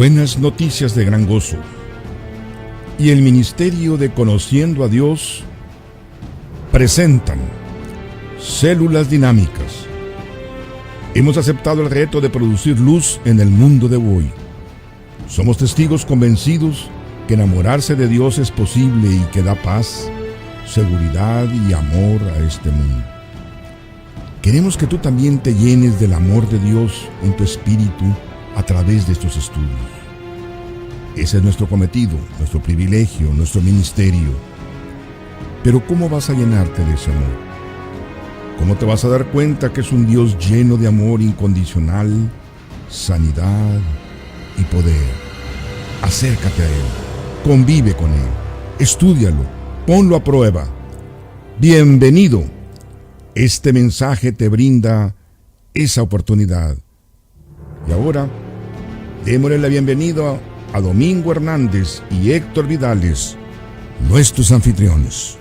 Buenas noticias de gran gozo. Y el Ministerio de Conociendo a Dios presentan Células Dinámicas. Hemos aceptado el reto de producir luz en el mundo de hoy. Somos testigos convencidos que enamorarse de Dios es posible y que da paz, seguridad y amor a este mundo. Queremos que tú también te llenes del amor de Dios en tu espíritu a través de estos estudios. Ese es nuestro cometido, nuestro privilegio, nuestro ministerio. Pero ¿cómo vas a llenarte de ese amor? ¿Cómo te vas a dar cuenta que es un Dios lleno de amor incondicional, sanidad y poder? Acércate a Él, convive con Él, estúdialo, ponlo a prueba. Bienvenido. Este mensaje te brinda esa oportunidad. Y ahora, démosle la bienvenida a Domingo Hernández y Héctor Vidales, nuestros anfitriones.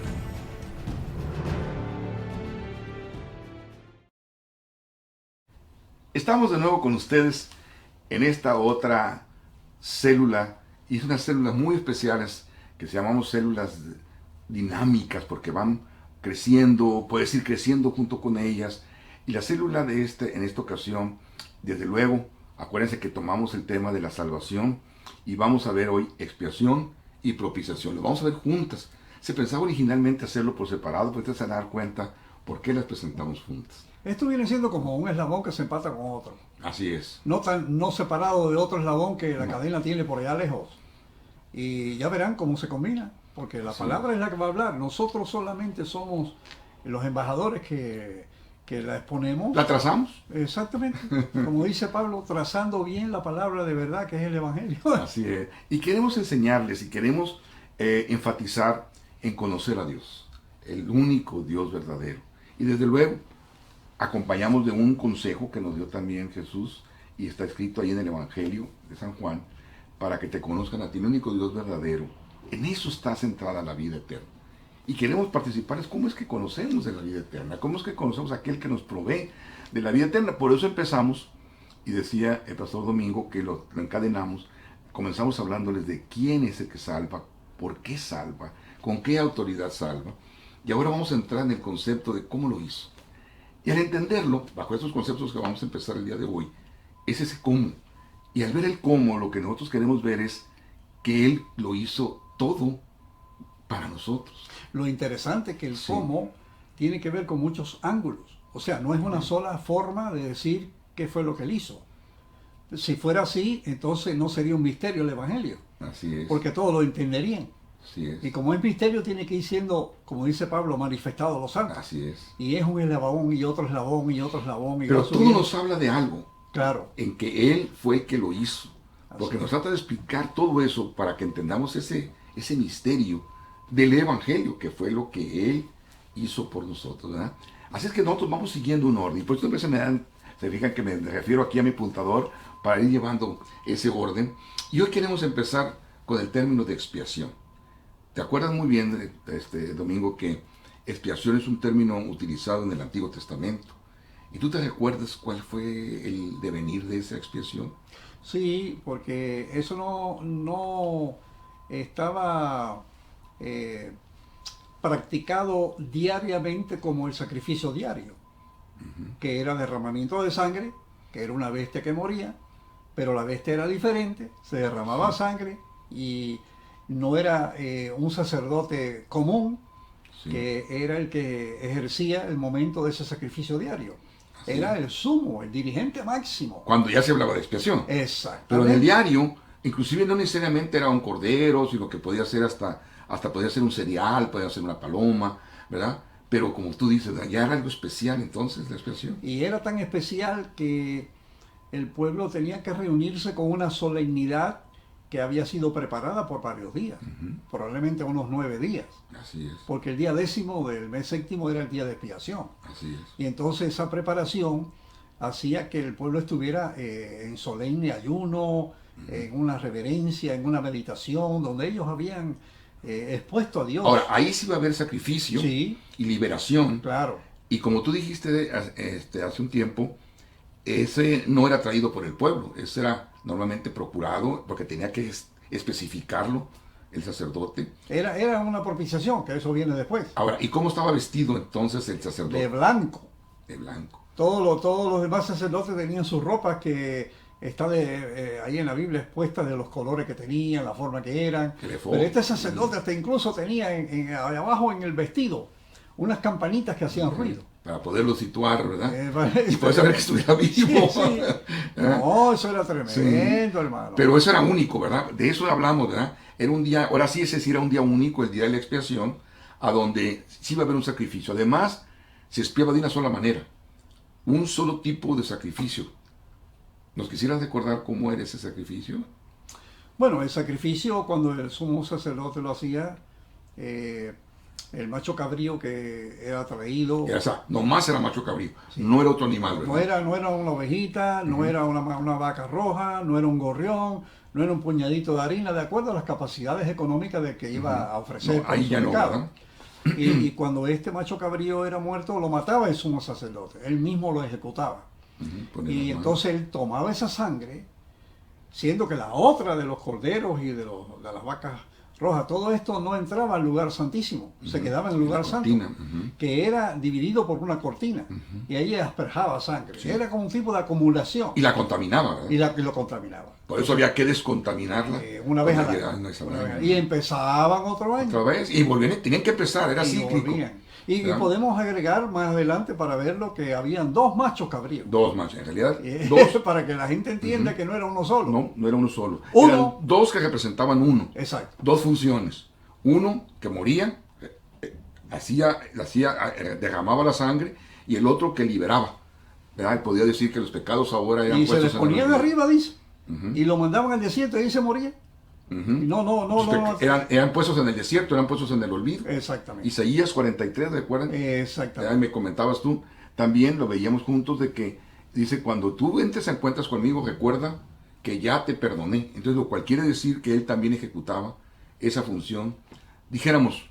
Estamos de nuevo con ustedes en esta otra célula, y es una célula muy especiales que se llamamos células dinámicas porque van creciendo, puedes ir creciendo junto con ellas. Y la célula en esta ocasión, desde luego, acuérdense que tomamos el tema de la salvación y vamos a ver hoy expiación y propiciación. Lo vamos a ver juntas. Se pensaba originalmente hacerlo por separado, pero ustedes se van a dar cuenta por qué las presentamos juntas. Esto viene siendo como un eslabón que se empata con otro. Así es. No separado de otro eslabón que la cadena tiene por allá lejos. Y ya verán cómo se combina, porque la palabra es la que va a hablar. Nosotros solamente somos los embajadores que la exponemos. ¿La trazamos? Exactamente. Como dice Pablo, trazando bien la palabra de verdad que es el Evangelio. Así es. Y queremos enseñarles y queremos enfatizar en conocer a Dios, el único Dios verdadero. Y desde luego, acompañamos de un consejo que nos dio también Jesús, y está escrito ahí en el Evangelio de San Juan, para que te conozcan a ti, el único Dios verdadero. En eso está centrada la vida eterna. Y queremos participar, es cómo es que conocemos de la vida eterna, cómo es que conocemos a aquel que nos provee de la vida eterna. Por eso empezamos, y decía el pastor Domingo que lo encadenamos, comenzamos hablándoles de quién es el que salva, por qué salva, con qué autoridad salva. Y ahora vamos a entrar en el concepto de cómo lo hizo. Y al entenderlo, bajo esos conceptos que vamos a empezar el día de hoy, es ese cómo. Y al ver el cómo, lo que nosotros queremos ver es que Él lo hizo todo para nosotros. Lo interesante es que el cómo tiene que ver con muchos ángulos. O sea, no es una sola forma de decir qué fue lo que Él hizo. Si fuera así, entonces no sería un misterio el Evangelio. Así es. Porque todos lo entenderían. Así es. Y como es misterio, tiene que ir siendo, como dice Pablo, manifestado a los santos. Así es. Y es un eslabón y otro eslabón y otro eslabón. Y pero todo nos habla de algo. Claro. En que Él fue el que lo hizo. Porque Así nos trata de explicar todo eso para que entendamos ese misterio del Evangelio, que fue lo que Él hizo por nosotros, ¿verdad? Así es que nosotros vamos siguiendo un orden. Por eso siempre se fijan que me refiero aquí a mi apuntador para ir llevando ese orden. Y hoy queremos empezar con el término de expiación. ¿Te acuerdas muy bien, Domingo, que expiación es un término utilizado en el Antiguo Testamento? ¿Y tú te recuerdas cuál fue el devenir de esa expiación? Sí, porque eso no estaba practicado diariamente como el sacrificio diario, que era derramamiento de sangre, que era una bestia que moría, pero la bestia era diferente, se derramaba sangre y no era un sacerdote común, que era el que ejercía el momento de ese sacrificio diario. Era el sumo, el dirigente máximo. Cuando ya se hablaba de expiación. Exactamente. Pero en el diario, inclusive no necesariamente era un cordero, sino que podía ser hasta podía ser un cereal, podía ser una paloma, ¿verdad? Pero como tú dices, ya era algo especial entonces la expiación. Y era tan especial que el pueblo tenía que reunirse con una solemnidad que había sido preparada por varios días, probablemente unos 9 días. Así es. Porque el día 10º del mes séptimo era el día de expiación. Así es. Y entonces esa preparación hacía que el pueblo estuviera en solemne ayuno, en una reverencia, en una meditación, donde ellos habían expuesto a Dios. Ahora, ahí sí va a haber sacrificio y liberación. Claro. Y como tú dijiste hace un tiempo, ese no era traído por el pueblo, ese era normalmente procurado porque tenía que especificarlo el sacerdote. Era una propiciación, que eso viene después. Ahora, ¿y cómo estaba vestido entonces el sacerdote? De blanco. De blanco. Todos los demás sacerdotes tenían sus ropas que está ahí en la Biblia expuesta de los colores que tenían, la forma que eran. Pero este sacerdote hasta incluso tenía allá abajo en el vestido unas campanitas que hacían ruido. Para poderlo situar, ¿verdad? Y poder saber que estuviera vivo. Sí. No, eso era tremendo, hermano. Pero eso era único, ¿verdad? De eso hablamos, ¿verdad? Era un día, ahora sí, ese sí era un día único, el día de la expiación, a donde sí iba a haber un sacrificio. Además, se expiaba de una sola manera, un solo tipo de sacrificio. ¿Nos quisieras recordar cómo era ese sacrificio? Bueno, el sacrificio, cuando el sumo sacerdote lo hacía, el macho cabrío que era traído. Nomás era macho cabrío, sí. No era otro animal, ¿verdad? No era una ovejita, no era una vaca roja, no era un gorrión, no era un puñadito de harina, de acuerdo a las capacidades económicas de que iba a ofrecer. No, ahí ya no, ¿verdad? Y cuando este macho cabrío era muerto, lo mataba el sumo sacerdote, él mismo lo ejecutaba. Y entonces él tomaba esa sangre, siendo que la otra de los corderos y de las vacas rojas, todo esto no entraba al lugar santísimo, se quedaba en el lugar santo, que era dividido por una cortina, y ahí asperjaba sangre. Sí. Era como un tipo de acumulación. Y la contaminaba, ¿verdad? Y lo contaminaba. Por eso había que descontaminarla. Una vez al año. Y empezaban otro año. Otra vez, y volvían, tenían que empezar, era cíclico. Y podemos agregar más adelante para verlo que habían dos machos cabríos. Dos machos, en realidad. Dos. Para que la gente entienda que no era uno solo. No era uno solo. Uno. Eran dos que representaban uno. Exacto. Dos funciones. Uno que moría, derramaba la sangre, y el otro que liberaba. ¿Verdad? Él podía decir que los pecados ahora eran puestos. Y se les ponía de arriba, dice. Y lo mandaban al desierto y ahí se moría. No. Eran puestos en el desierto, eran puestos en el olvido. Exactamente. Isaías 43, ¿recuerdan? Exactamente. Me comentabas tú, también lo veíamos juntos, de que dice, cuando tú encuentras conmigo, recuerda que ya te perdoné. Entonces, lo cual quiere decir que él también ejecutaba esa función. Dijéramos,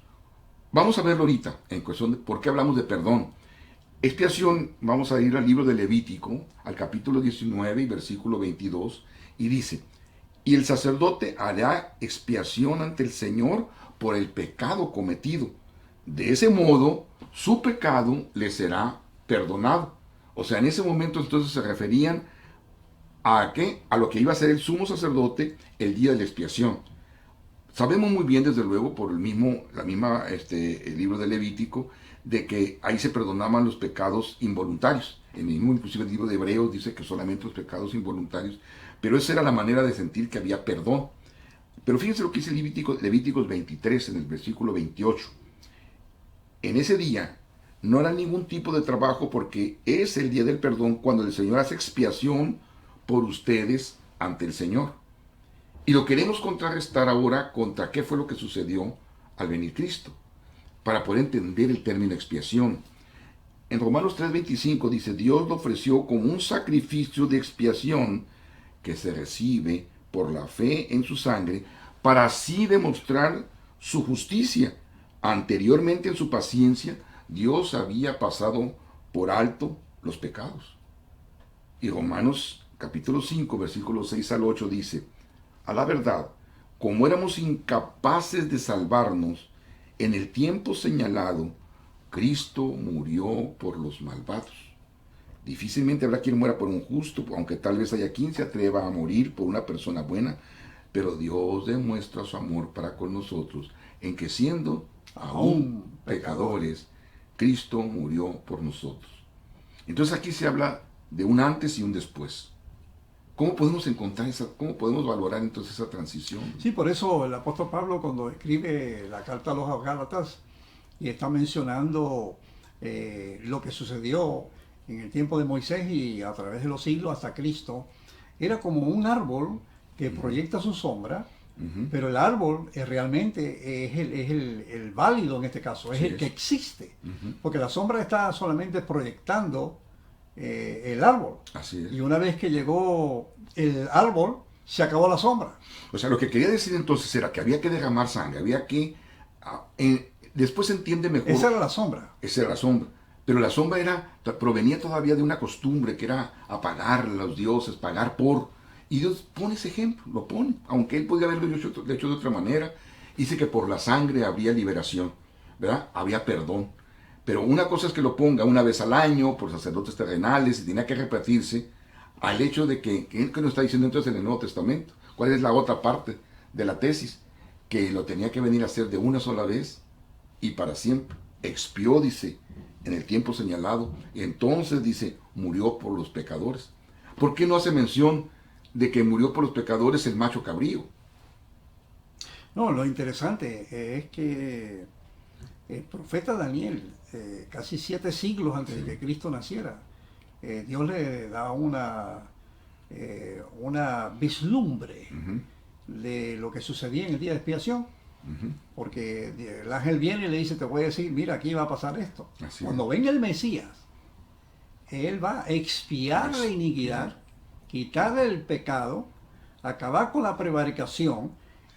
vamos a verlo ahorita, en cuestión de por qué hablamos de perdón. Expiación, vamos a ir al libro de Levítico, al capítulo 19 y versículo 22, y dice: y el sacerdote hará expiación ante el Señor por el pecado cometido. De ese modo, su pecado le será perdonado. O sea, en ese momento entonces se referían a ¿qué? A lo que iba a ser el sumo sacerdote el día de la expiación. Sabemos muy bien, desde luego, por el libro de Levítico, de que ahí se perdonaban los pecados involuntarios. En el mismo, inclusive, el libro de Hebreos dice que solamente los pecados involuntarios. Pero esa era la manera de sentir que había perdón. Pero fíjense lo que dice Levíticos 23, en el versículo 28. En ese día no hará ningún tipo de trabajo, porque es el día del perdón, cuando el Señor hace expiación por ustedes ante el Señor. Y lo queremos contrarrestar ahora contra qué fue lo que sucedió al venir Cristo, para poder entender el término expiación. En Romanos 3:25 dice: Dios lo ofreció como un sacrificio de expiación que se recibe por la fe en su sangre, para así demostrar su justicia. Anteriormente, en su paciencia, Dios había pasado por alto los pecados. Y Romanos capítulo 5, versículos 6 al 8 dice: a la verdad, como éramos incapaces de salvarnos en el tiempo señalado, Cristo murió por los malvados. Difícilmente habrá quien muera por un justo, aunque tal vez haya quien se atreva a morir por una persona buena, pero Dios demuestra su amor para con nosotros, en que siendo aún pecadores, Cristo murió por nosotros. Entonces aquí se habla de un antes y un después. ¿Cómo podemos cómo podemos valorar entonces esa transición? Sí, por eso el apóstol Pablo, cuando escribe la carta a los Gálatas y está mencionando lo que sucedió en el tiempo de Moisés y a través de los siglos hasta Cristo, era como un árbol que proyecta su sombra, pero el árbol realmente es el válido en este caso, es el que existe, porque la sombra está solamente proyectando el árbol. Así es. Y una vez que llegó el árbol, se acabó la sombra. O sea, lo que quería decir entonces era que había que derramar sangre, había que... después se entiende mejor. Esa era la sombra. Esa era la sombra. Pero la sombra provenía todavía de una costumbre que era apagar a los dioses, pagar por. Y Dios pone ese ejemplo, lo pone. Aunque él podía haberlo hecho de otra manera. Dice que por la sangre habría liberación, ¿verdad? Había perdón. Pero una cosa es que lo ponga una vez al año por sacerdotes terrenales y tenía que repetirse al hecho de que nos está diciendo entonces en el Nuevo Testamento. ¿Cuál es la otra parte de la tesis? Que lo tenía que venir a hacer de una sola vez y para siempre. Expió, dice, en el tiempo señalado. Y entonces, dice, murió por los pecadores. ¿Por qué no hace mención de que murió por los pecadores el macho cabrío? No, lo interesante es que el profeta Daniel, casi 7 siglos antes de que Cristo naciera, Dios le da una vislumbre de lo que sucedía en el día de expiación. Porque el ángel viene y le dice, te voy a decir, mira, aquí va a pasar esto. Así Cuando venga el Mesías, él va a expiar la iniquidad, quitar el pecado, acabar con la prevaricación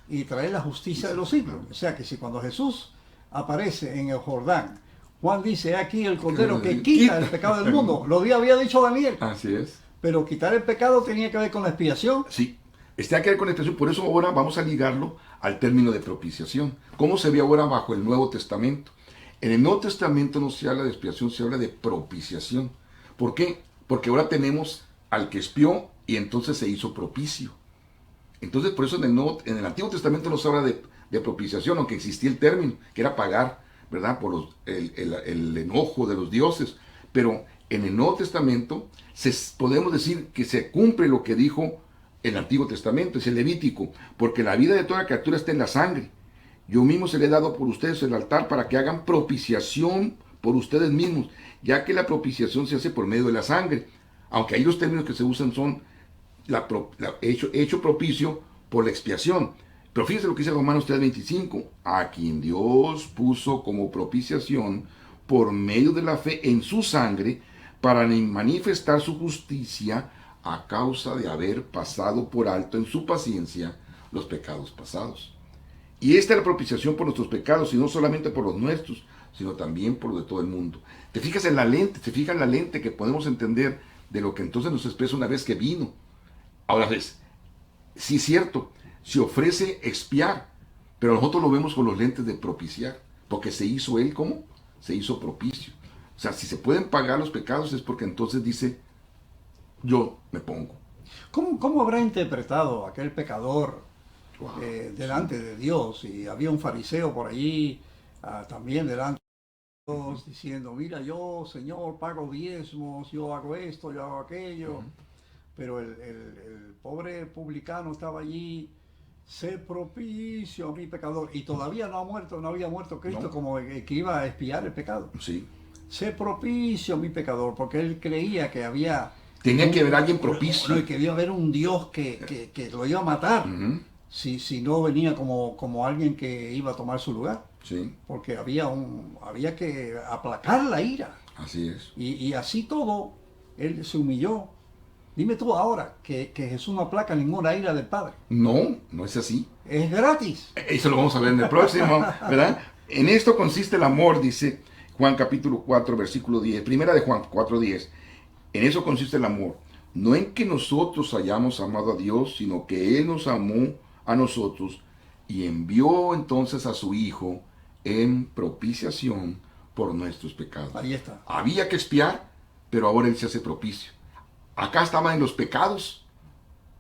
y traer la justicia de los siglos. O sea que si cuando Jesús aparece en el Jordán, Juan dice, aquí el Cordero que quita el pecado del mundo, lo había dicho Daniel. Así es. Pero quitar el pecado tenía que ver con la expiación. Sí, está que ver con la expiación. Por eso ahora vamos a ligarlo al término de propiciación. ¿Cómo se ve ahora bajo el Nuevo Testamento? En el Nuevo Testamento no se habla de expiación, se habla de propiciación. ¿Por qué? Porque ahora tenemos al que expió y entonces se hizo propicio. Entonces, por eso en el Antiguo Testamento no se habla de propiciación, aunque existía el término, que era pagar, ¿verdad? Por el enojo de los dioses. Pero en el Nuevo Testamento podemos decir que se cumple lo que dijo el Antiguo Testamento, es el Levítico, porque la vida de toda criatura está en la sangre. Yo mismo se le he dado por ustedes el altar para que hagan propiciación por ustedes mismos, ya que la propiciación se hace por medio de la sangre, aunque ahí los términos que se usan son hecho propicio por la expiación. Pero fíjense lo que dice Romanos 3:25, a quien Dios puso como propiciación por medio de la fe en su sangre, para manifestar su justicia a causa de haber pasado por alto en su paciencia los pecados pasados. Y esta es la propiciación por nuestros pecados, y no solamente por los nuestros, sino también por los de todo el mundo. Te fijas en la lente, que podemos entender de lo que entonces nos expresa una vez que vino. Ahora ves, sí es cierto, se ofrece expiar, pero nosotros lo vemos con los lentes de propiciar, porque se hizo él, ¿cómo? Se hizo propicio. O sea, si se pueden pagar los pecados es porque entonces dice, yo me pongo. ¿Cómo habrá interpretado aquel pecador Wow, delante de Dios? Y había un fariseo por allí también delante de Dios diciendo, mira, yo, Señor, pago diezmos, yo hago esto, yo hago aquello. Pero el pobre publicano estaba allí, sé propicio a mi pecador. Y todavía no había muerto Cristo, No. como el que iba a expiar el pecado. Sí. Sé propicio a mi pecador, porque él creía que había... Tenía que haber alguien propicio. No, y que iba a haber un Dios que lo iba a matar si no venía como alguien que iba a tomar su lugar. Sí, Porque había que aplacar la ira. así es. Y así todo, él se humilló. Dime tú ahora que Jesús no aplaca ninguna ira del Padre. No, no es así. Es gratis. Eso lo vamos a ver en el próximo, ¿verdad? En esto consiste el amor, dice Juan capítulo 4, versículo 10. Primera de Juan 4:10. En eso consiste el amor. No en que nosotros hayamos amado a Dios, sino que Él nos amó a nosotros y envió entonces a su Hijo en propiciación por nuestros pecados. Ahí está. Había que expiar, pero ahora Él se hace propicio. Acá estaban en los pecados,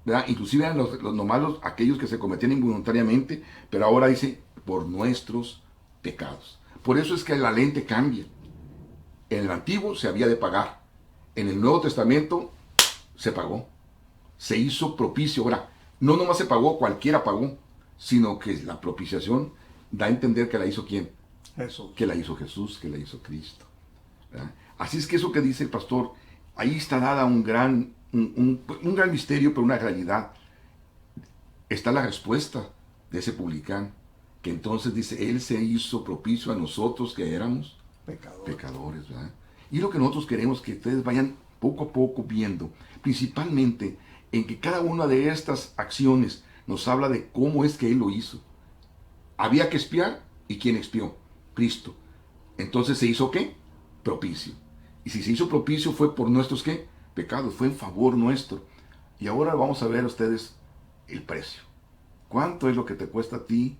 ¿verdad? Inclusive eran los aquellos que se cometían involuntariamente, pero ahora dice, por nuestros pecados. Por eso es que la lente cambia. En el Antiguo se había de pagar. En el Nuevo Testamento se pagó. Se hizo propicio. Ahora, no nomás se pagó, cualquiera pagó, sino que la propiciación da a entender que la hizo ¿quién? Jesús. Que la hizo Jesús, que la hizo Cristo, ¿verdad? Así es que eso que dice el pastor, ahí está dada un gran misterio, pero una realidad. Está la respuesta de ese publicano, que entonces dice, Él se hizo propicio a nosotros que éramos pecadores, ¿verdad? Y lo que nosotros queremos que ustedes vayan poco a poco viendo, principalmente en que cada una de estas acciones nos habla de cómo es que Él lo hizo. Había que expiar, ¿y quién expió? Cristo. Entonces se hizo ¿qué? propicio. Y si se hizo propicio fue por nuestros ¿qué? Pecados, fue en favor nuestro. Y ahora vamos a ver a ustedes el precio. ¿Cuánto es lo que te cuesta a ti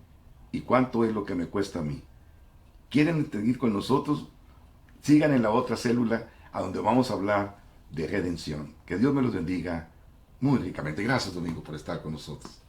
y cuánto es lo que me cuesta a mí? ¿Quieren seguir con nosotros? Sigan en la otra célula a donde vamos a hablar de redención. Que Dios me los bendiga muy ricamente. Gracias, Domingo, por estar con nosotros.